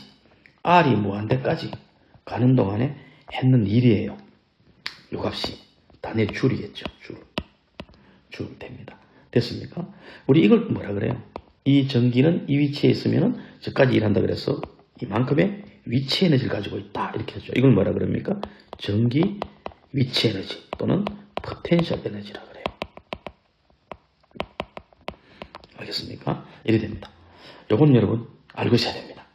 R이 무한대까지 가는 동안에 했는 일이에요. 요 값이 단의 줄이겠죠. 줄 됩니다. 됐습니까? 우리 이걸 뭐라 그래요? 이 전기는 이 위치에 있으면은 저까지 일한다 그래서 이만큼의 위치 에너지를 가지고 있다. 이렇게 하죠. 이걸 뭐라 그럽니까? 전기 위치 에너지 또는 포텐셜 에너지라 그래요. 알겠습니까? 이래 됩니다. 요건 여러분 알고 있어야 됩니다.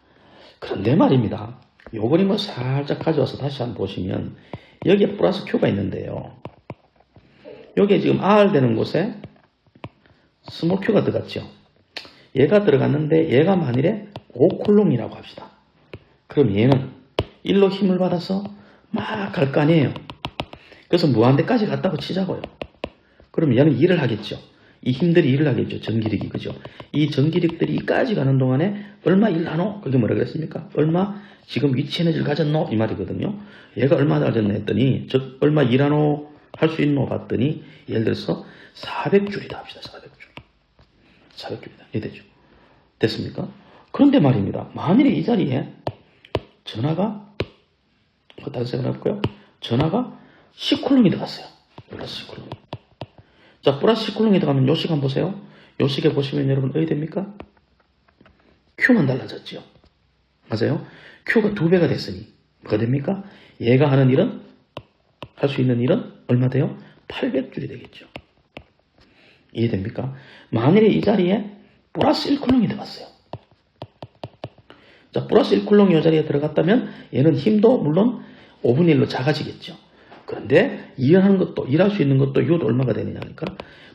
그런데 말입니다. 요 그림을 살짝 가져와서 다시 한번 보시면 여기에 플러스 Q가 있는데요. 여기에 지금 R 되는 곳에 스몰 Q가 들어갔죠. 얘가 들어갔는데 얘가 만일에 5쿨롱이라고 합시다. 그럼 얘는 1로 힘을 받아서 막 갈 거 아니에요. 그래서 무한대까지 갔다고 치자고요. 그럼 얘는 일을 하겠죠. 이 힘들이 일을 하겠죠. 전기력이. 그죠? 이 전기력들이 이까지 가는 동안에 얼마 일하노? 그게 뭐라 그랬습니까? 얼마 지금 위치 에너지를 가졌노? 이 말이거든요. 얘가 얼마 가졌나 했더니 즉 얼마 일하노? 할 수 있노? 봤더니 예를 들어서 400줄이다 합시다. 400줄이다. 이해되죠? 됐습니까? 그런데 말입니다. 만일에 이 자리에 전하가 어떤 생각을 했고요? 전하가 10쿨롱이 들어갔어요. 플러스 10쿨롱. 자, 플러스 10쿨롱이 들어가면 요 시간 보세요. 요 시계 보시면 여러분 어디 됩니까? Q만 달라졌죠. 맞아요? Q가 2배가 됐으니 뭐가 됩니까? 얘가 하는 일은 할 수 있는 일은 얼마 돼요? 800줄이 되겠죠. 이해됩니까? 만일에 이 자리에 플러스 1쿨롱이 들어갔어요. 자, 플러스 1쿨롱이 이 자리에 들어갔다면 얘는 힘도 물론 5분의 1로 작아지겠죠. 그런데 일하는 것도, 일할 수 있는 것도 이것도 얼마가 되느냐 하니까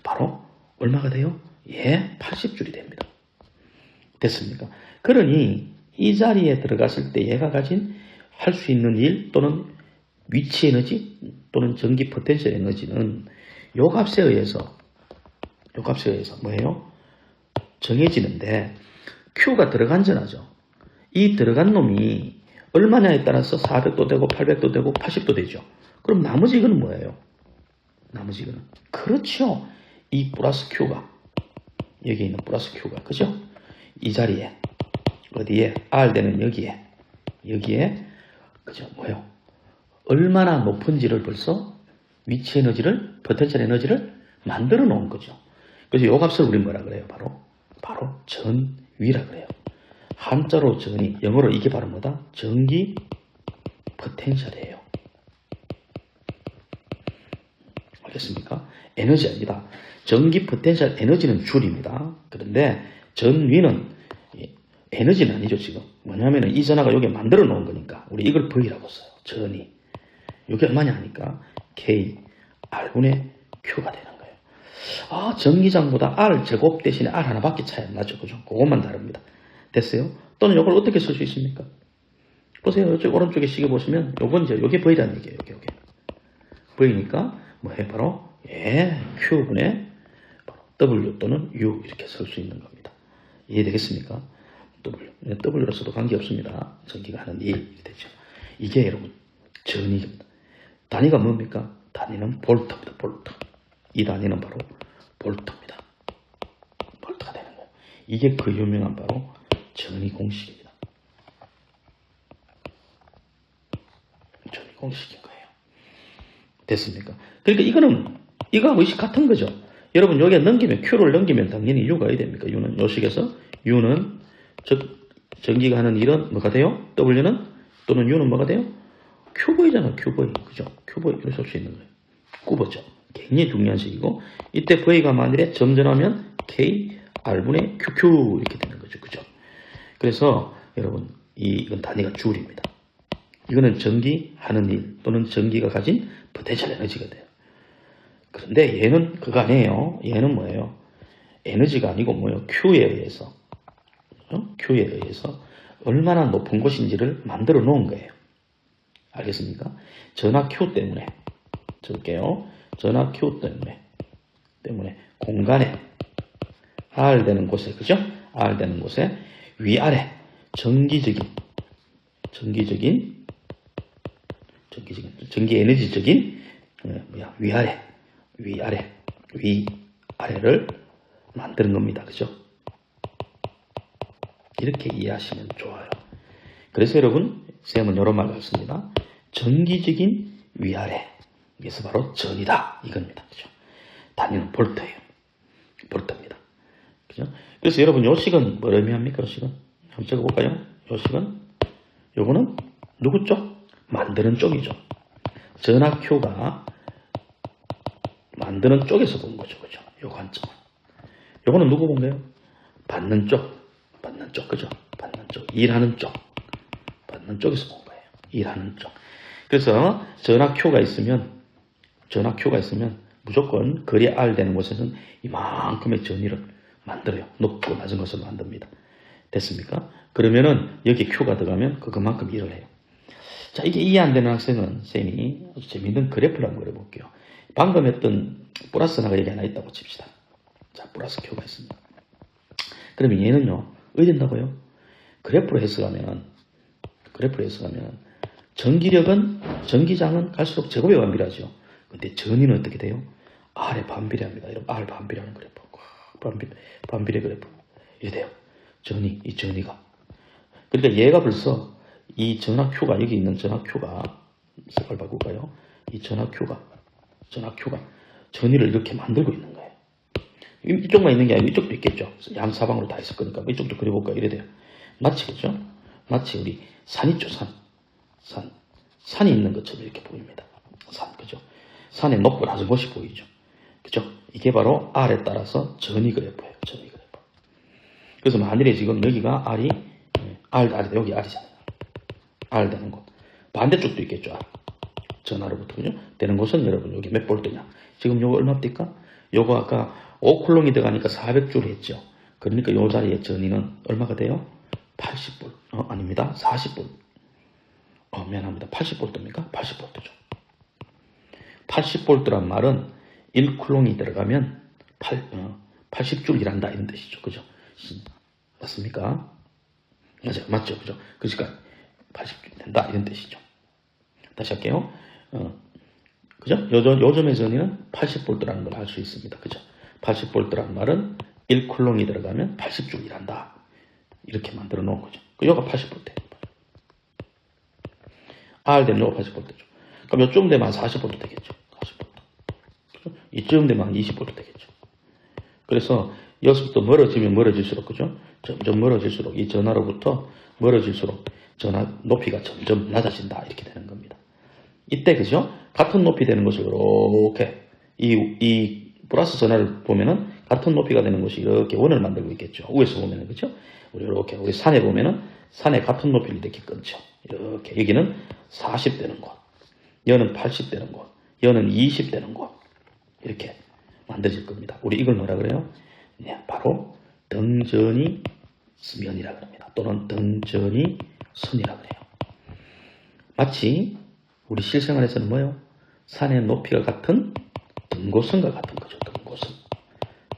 바로 얼마가 돼요? 80줄이 됩니다. 됐습니까? 그러니 이 자리에 들어갔을 때 얘가 가진 할 수 있는 일 또는 위치 에너지 또는 전기 포텐셜 에너지는 요 값에 의해서 뭐예요? 정해지는데 Q가 들어간 전하죠. 이 들어간 놈이 얼마냐에 따라서 400도 되고 800도 되고 80도 되죠. 그럼 나머지 이거는 뭐예요? 나머지 이거는 그렇죠. 이 플러스 Q가 여기 있는 플러스 Q가 그죠? 이 자리에 어디에 R 되는 여기에 그죠? 뭐예요? 얼마나 높은지를 벌써 위치 에너지를 포텐셜 에너지를 만들어 놓은 거죠. 그래서 이 값을 우리 뭐라 그래요? 바로 전위라 그래요. 한자로 전위, 영어로 이게 바로 뭐다? 전기 포텐셜이에요. 알겠습니까? 에너지 아니다. 전기 포텐셜 에너지는 줄입니다. 그런데 전위는 에너지는 아니죠, 지금. 뭐냐면은 이 전하가 여기 만들어 놓은 거니까 우리 이걸 V라고 써요. 전위. 이게 얼마냐 하니까 K, R분의 Q가 되는 거예요. 아, 전기장보다 R 제곱 대신에 R 하나밖에 차이 안 나죠. 그죠? 그것만 다릅니다. 됐어요? 또는 이걸 어떻게 쓸 수 있습니까? 보세요. 이쪽 오른쪽에 시계 보시면 요건 이제 요게 V라는 얘기예요. 요게. V니까 뭐해? 바로 Q분의 바로 W 또는 U 이렇게 쓸 수 있는 겁니다. 이해되겠습니까? W로서도 관계없습니다. 전기가 하는 일 이렇게 되죠. 이게 여러분 전위입니다. 단위가 뭡니까? 단위는 볼트입니다. 볼트. 이 단위는 바로 볼트입니다. 볼트가 되는 거예요. 이게 그 유명한 바로 전위 공식입니다. 전위 공식인 거예요. 됐습니까? 그러니까 이거하고 이식 같은 거죠. 여러분 여기에 Q를 넘기면 당연히 U가 어디 됩니까? U는 요 식에서 U는 전기가 하는 일은 뭐가 돼요? W는 또는 U는 뭐가 돼요? Q보이잖아, Q보이. 그죠? Q보이. 이렇게 쓸 수 있는 거예요. Q보죠. 굉장히 중요한 식이고, 이때 V가 만일에 점전하면 K, R분의 QQ 이렇게 되는 거죠. 그죠? 그래서 여러분, 이건 단위가 줄입니다. 이거는 전기 하는 일 또는 전기가 가진 포텐셜 에너지가 돼요. 그런데 얘는 그거 아니에요. 얘는 뭐예요? 에너지가 아니고 뭐예요? Q에 의해서. Q에 의해서 얼마나 높은 곳인지를 만들어 놓은 거예요. 알겠습니까? 전하 Q 때문에 적을게요. 전하 Q 때문에 공간에 R 되는 곳에 그죠? R 되는 곳에 위아래 전기 에너지적인 위아래를 만드는 겁니다. 그죠? 이렇게 이해하시면 좋아요. 그래서 여러분, 쌤은 이런 말을 했습니다. 전기적인 위아래. 이게서 바로 전이다. 이겁니다. 그죠? 단위는 볼트예요. 볼트입니다. 그죠? 그래서 여러분, 요 식은 뭘 의미합니까? 요 식은? 한번 적어볼까요? 요 식은? 요거는 누구 쪽? 만드는 쪽이죠. 전하 Q가 만드는 쪽에서 본 거죠. 그죠? 요 관점은. 요거는 누구 본 거예요? 받는 쪽, 그죠? 받는 쪽, 일하는 쪽, 받는 쪽에서 본 거예요. 일하는 쪽. 그래서 전하 Q가 있으면 무조건 거리 R 되는 곳에서는 이만큼의 전위를 만들어요. 높고 낮은 것을 만듭니다. 됐습니까? 그러면은 여기 Q가 들어가면 그만큼 일을 해요. 자, 이게 이해 안 되는 학생은 쌤이 아주 재밌는 그래프를 한번 그려볼게요. 방금 했던 플러스 하나가 여기 하나 있다고 칩시다. 자, 플러스 Q가 있습니다. 그러면 얘는요, 어디 된다고요? 그래프로 해석하면 전기장은 갈수록 제곱에 반비례하죠. 근데 전위는 어떻게 돼요? R에 반비례합니다. 이런 R 반비례하는 그래프. 반비례 그래프. 이래 돼요. 이 전위가. 그러니까 얘가 벌써 이 전하 Q가 여기 있는 전하 Q가 색깔 바꿀까요? 이 전하 Q가 전위를 이렇게 만들고 있는 거예요. 이쪽만 있는 게 아니고 이쪽도 있겠죠. 양사방으로 다 있을 거니까 이쪽도 그려볼까 이래 돼요. 마치겠죠? 마치 우리 산 있죠, 산이 있는 것처럼 이렇게 보입니다. 그죠? 산에 높고 낮은 곳이 보이죠. 그죠? 이게 바로 R에 따라서 전위 그래프예요. 전위 그래프. 그래서 만일에 지금 여기가 R, 여기 R이잖아요. R 되는 곳. 반대쪽도 있겠죠. R. 전하로부터, 그죠? 되는 곳은 여러분, 여기 몇 볼트냐. 지금 요거 얼마 뛸까? 요거 아까 5쿨롱이 들어가니까 400줄 했죠. 그러니까 요 자리에 전위는 얼마가 돼요? 80볼. 뭡니다? 40V. 미안합니다. 80V입니까? 80V죠. 80V란 말은 1쿨롱이 들어가면 80줄 일한다 이런 뜻이죠. 그죠? 맞습니까? 맞아요. 맞죠. 그죠? 그러니까 80줄 된다 이런 뜻이죠. 다시 할게요. 그죠? 요즘의 전위는 80V라는 걸 알 수 있습니다. 그죠? 80V라는 말은 1쿨롱이 들어가면 80줄 일한다. 이렇게 만들어 놓은 거죠. 요가 80V. R 되면 요가 80V죠. 그럼 요쯤 되면 40V 되겠죠. 40V. 그죠? 이쯤 되면 20V 되겠죠. 그래서 여기서부터 멀어지면 멀어질수록, 그죠? 점점 멀어질수록, 이 전화로부터 멀어질수록 전화 높이가 점점 낮아진다. 이렇게 되는 겁니다. 이때, 그죠? 같은 높이 되는 것을 이렇게, 이 플러스 전화를 보면은 같은 높이가 되는 것이 이렇게 원을 만들고 있겠죠. 위에서 보면은, 그죠? 우리 산에 보면은 산에 같은 높이를 이렇게 끊죠. 이렇게. 여기는 40 되는 곳, 여는 80 되는 곳, 여는 20 되는 곳. 이렇게 만들어질 겁니다. 우리 이걸 뭐라 그래요? 네, 바로 등전이 면이라 그럽니다. 또는 등전이 선이라 그래요. 마치 우리 실생활에서는 뭐예요? 산의 높이가 같은 등고선과 같은 거죠. 등고선.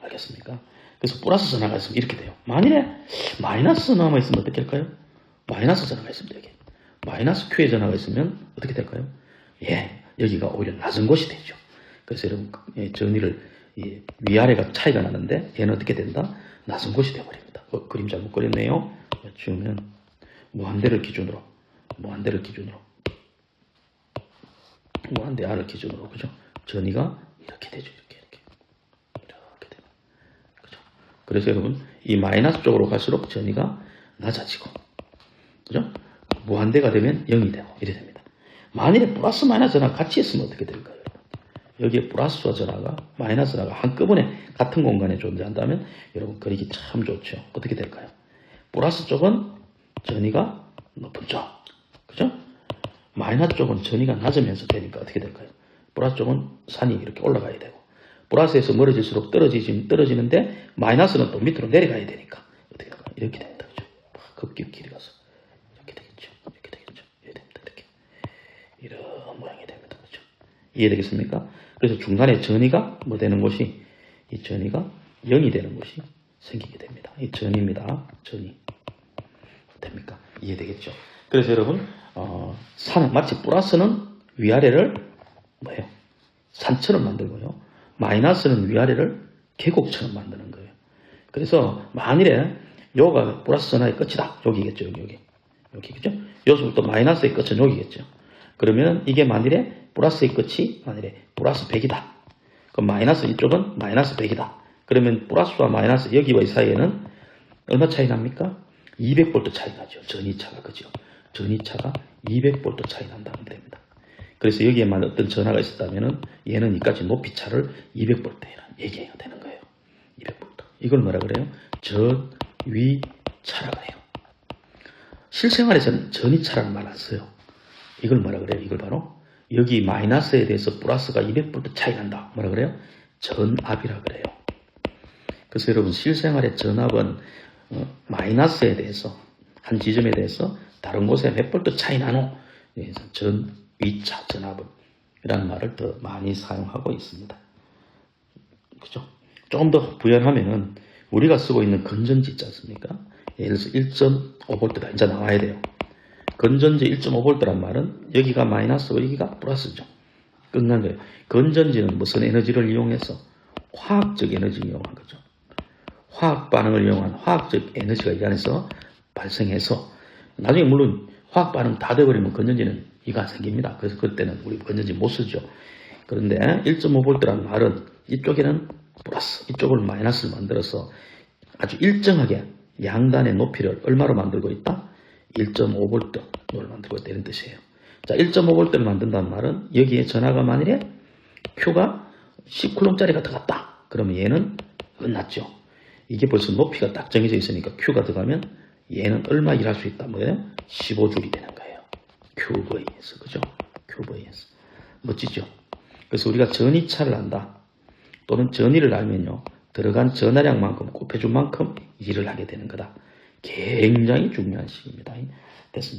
알겠습니까? 그래서 플러스 전화가 있으면 이렇게 돼요. 만일에 마이너스 전화가 있으면 어떻게 할까요? 마이너스 전화가 있으면 되게. 마이너스 Q의 전화가 있으면 어떻게 될까요? 예, 여기가 오히려 낮은 곳이 되죠. 그래서 여러분, 전위를 위아래가 차이가 나는데 얘는 어떻게 된다? 낮은 곳이 되어버립니다. 그림 잘못 그렸네요. 지우면 무한대를 기준으로 무한대 R을 기준으로, 그죠? 전위가 이렇게 되죠. 이렇게 되면, 그죠? 그래서 여러분, 이 마이너스 쪽으로 갈수록 전위가 낮아지고, 그죠? 무한대가 되면 0이 되고 이래 됩니다. 만일에 플러스 마이너스 전화가 같이 있으면 어떻게 될까요? 여기에 플러스와 전화가 마이너스 전화가 한꺼번에 같은 공간에 존재한다면 여러분 그리기 참 좋죠. 어떻게 될까요? 플러스 쪽은 전위가 높은 쪽, 그죠? 마이너스 쪽은 전위가 낮으면서 되니까 어떻게 될까요? 플러스 쪽은 산이 이렇게 올라가야 되고, 플러스에서 멀어질수록 떨어지는데 마이너스는 또 밑으로 내려가야 되니까 어떻게 될까요? 이렇게 됩니다. 그죠? 급격히 가서 이렇게 되겠죠. 이렇게 됩니다. 이렇게 이런 모양이 됩니다. 그죠? 이해되겠습니까? 그래서 중간에 전위가 뭐 되는 것이, 이 전위가 0이 되는 것이 생기게 됩니다. 이 전위입니다. 전위. 됩니까? 이해되겠죠? 그래서 여러분, 산은 마치 플러스는 위아래를 뭐예요? 산처럼 만들고요. 마이너스는 위아래를 계곡처럼 만드는 거예요. 그래서 만일에 요가 플러스 전화의 끝이다. 여기겠죠. 여기, 그죠? 여기서부터 마이너스의 끝은 여기겠죠. 그러면 이게 만일에 플러스의 끝이 만일에 플러스 100이다. 그럼 마이너스 이쪽은 마이너스 100이다. 그러면 플러스와 마이너스 여기와 이 사이에는 얼마 차이 납니까? 200V 차이 나죠. 전위차가, 그죠? 전위차가 200V 차이 난다는 게 됩니다. 그래서 여기에만 어떤 전화가 있었다면은 얘는 이까지 높이차를 200V라 얘기해야 되는 거예요. 200V. 이걸 뭐라 그래요? 전위차라 그래요. 실생활에서는 전위차라는 말 안 써요. 이걸 뭐라 그래요? 이걸 바로 여기 마이너스에 대해서 플러스가 200V 차이 난다. 뭐라 그래요? 전압이라 그래요. 그래서 여러분, 실생활의 전압은 마이너스에 대해서 한 지점에 대해서 다른 곳에 몇 볼트 차이 나노? 그래서 전위차, 전압은 이라는 말을 더 많이 사용하고 있습니다. 그죠? 조금 더 부연하면은 우리가 쓰고 있는 건전지 있지 않습니까? 예를 들어서 1.5V가 이제 나와야 돼요. 건전지 1.5V란 말은 여기가 마이너스고 여기가 플러스죠. 끝난 거예요. 건전지는 무슨 에너지를 이용해서? 화학적 에너지를 이용한 거죠. 화학 반응을 이용한 화학적 에너지가 이 안에서 발생해서 나중에 물론 화학 반응 다 돼버리면 건전지는 이가 생깁니다. 그래서 그때는 우리 건전지 못 쓰죠. 그런데 1.5V라는 말은 이쪽에는 플러스, 이쪽을 마이너스를 만들어서 아주 일정하게 양단의 높이를 얼마로 만들고 있다? 1.5V를 만들고 있다 이런 뜻이에요. 자, 1.5V를 만든다는 말은 여기에 전하가 만일에 Q가 10쿨롱짜리가 들어갔다. 그러면 얘는 끝났죠. 이게 벌써 높이가 딱 정해져 있으니까 Q가 들어가면 얘는 얼마 일할 수 있다. 뭐예요? 15줄이 되는 거예요. QVS. 그죠? QVS. 멋지죠? 그래서 우리가 전위차를 안다. 또는 전위를 알면요. 들어간 전하량만큼 곱해준 만큼 일을 하게 되는 거다. 굉장히 중요한 식입니다. 됐습니까?